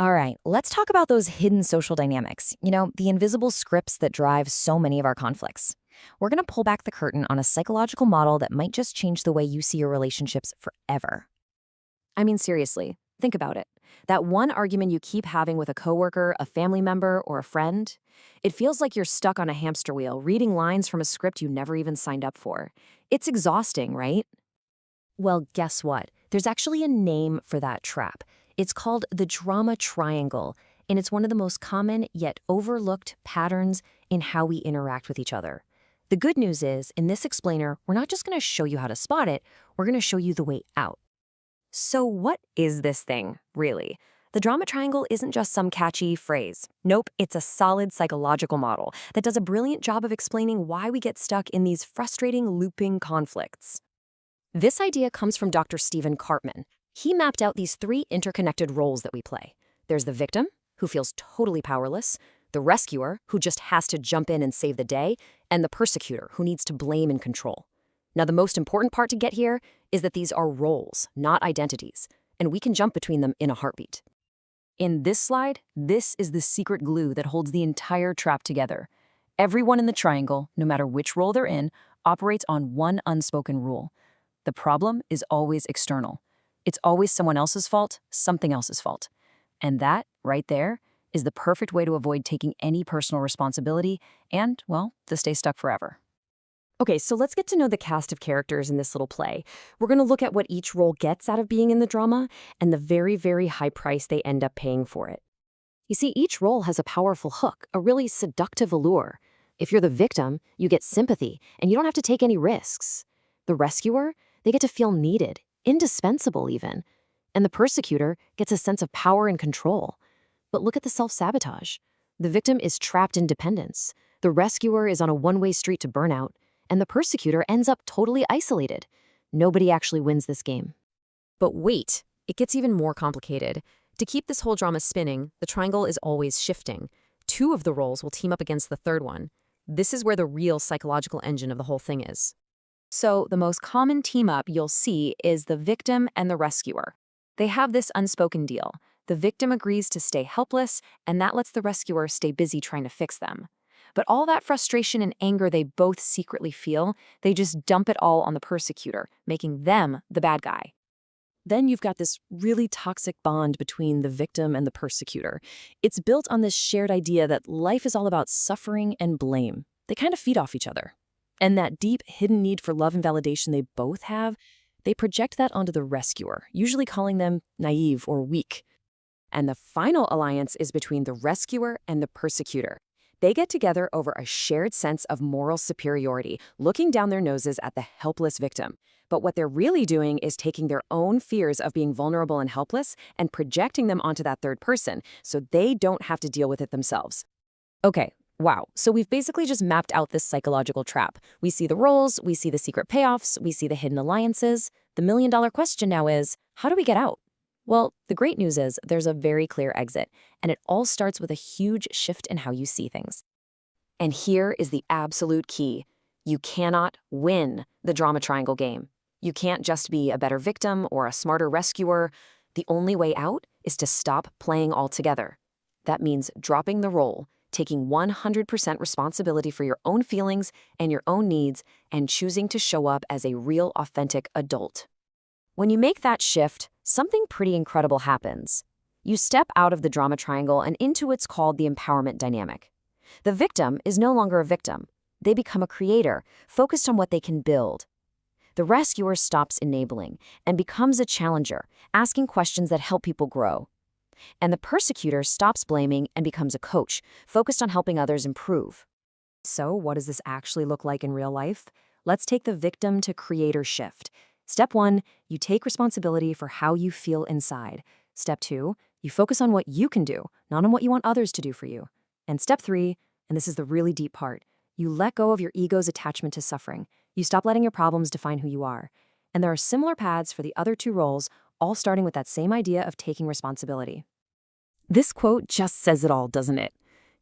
All right, let's talk about those hidden social dynamics. The invisible scripts that drive so many of our conflicts. We're going to pull back the curtain on a psychological model that might just change the way you see your relationships forever. I mean, seriously, think about it. That one argument you keep having with a coworker, a family member, or a friend, it feels like you're stuck on a hamster wheel, reading lines from a script you never even signed up for. It's exhausting, right? Well, guess what? There's actually a name for that trap. It's called the drama triangle, and it's one of the most common yet overlooked patterns in how we interact with each other. The good news is, in this explainer, we're not just going to show you how to spot it, we're going to show you the way out. So what is this thing, really? The drama triangle isn't just some catchy phrase. Nope, it's a solid psychological model that does a brilliant job of explaining why we get stuck in these frustrating, looping conflicts. This idea comes from Dr. Stephen Karpman. He mapped out these three interconnected roles that we play. There's the victim, who feels totally powerless, the rescuer, who just has to jump in and save the day, and the persecutor, who needs to blame and control. Now, the most important part to get here is that these are roles, not identities, and we can jump between them in a heartbeat. In this slide, this is the secret glue that holds the entire trap together. Everyone in the triangle, no matter which role they're in, operates on one unspoken rule. The problem is always external. It's always someone else's fault, something else's fault. And that, right there, is the perfect way to avoid taking any personal responsibility and, well, to stay stuck forever. Okay, so let's get to know the cast of characters in this little play. We're going to look at what each role gets out of being in the drama and the very, very high price they end up paying for it. You see, each role has a powerful hook, a really seductive allure. If you're the victim, you get sympathy, and you don't have to take any risks. The rescuer, they get to feel needed, indispensable even. And the persecutor gets a sense of power and control. But look at the self-sabotage. The victim is trapped in dependence. The rescuer is on a one-way street to burnout. And the persecutor ends up totally isolated. Nobody actually wins this game. But wait, it gets even more complicated. To keep this whole drama spinning, the triangle is always shifting. Two of the roles will team up against the third one. This is where the real psychological engine of the whole thing is. So the most common team-up you'll see is the victim and the rescuer. They have this unspoken deal. The victim agrees to stay helpless, and that lets the rescuer stay busy trying to fix them. But all that frustration and anger they both secretly feel, they just dump it all on the persecutor, making them the bad guy. Then you've got this really toxic bond between the victim and the persecutor. It's built on this shared idea that life is all about suffering and blame. They kind of feed off each other. And that deep, hidden need for love and validation they both have, they project that onto the rescuer, usually calling them naive or weak. And the final alliance is between the rescuer and the persecutor. They get together over a shared sense of moral superiority, looking down their noses at the helpless victim. But what they're really doing is taking their own fears of being vulnerable and helpless and projecting them onto that third person, so they don't have to deal with it themselves. Okay, wow. So we've basically just mapped out this psychological trap. We see the roles, we see the secret payoffs, we see the hidden alliances. The million-dollar question now is, how do we get out? Well, the great news is there's a very clear exit, and it all starts with a huge shift in how you see things. And here is the absolute key. You cannot win the drama triangle game. You can't just be a better victim or a smarter rescuer. The only way out is to stop playing altogether. That means dropping the role, taking 100% responsibility for your own feelings and your own needs, and choosing to show up as a real, authentic adult. When you make that shift, something pretty incredible happens. You step out of the drama triangle and into what's called the empowerment dynamic. The victim is no longer a victim. They become a creator, focused on what they can build. The rescuer stops enabling and becomes a challenger, asking questions that help people grow. And the persecutor stops blaming and becomes a coach, focused on helping others improve. So what does this actually look like in real life? Let's take the victim to creator shift. Step 1, you take responsibility for how you feel inside. Step 2, you focus on what you can do, not on what you want others to do for you. And step 3, and this is the really deep part, you let go of your ego's attachment to suffering. You stop letting your problems define who you are. And there are similar paths for the other two roles, all starting with that same idea of taking responsibility. This quote just says it all, doesn't it?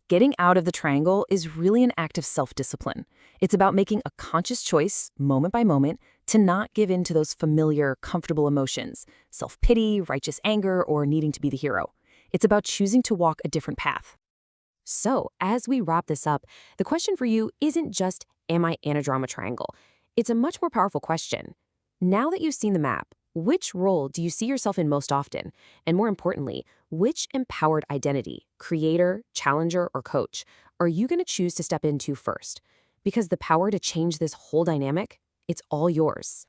Getting out of the triangle is really an act of self-discipline. It's about making a conscious choice, moment by moment, to not give in to those familiar, comfortable emotions, self-pity, righteous anger, or needing to be the hero. It's about choosing to walk a different path. So, as we wrap this up, the question for you isn't just, am I anadrama triangle? It's a much more powerful question. Now that you've seen the map, which role do you see yourself in most often? And more importantly, which empowered identity, creator, challenger, or coach, are you going to choose to step into first? Because the power to change this whole dynamic, it's all yours.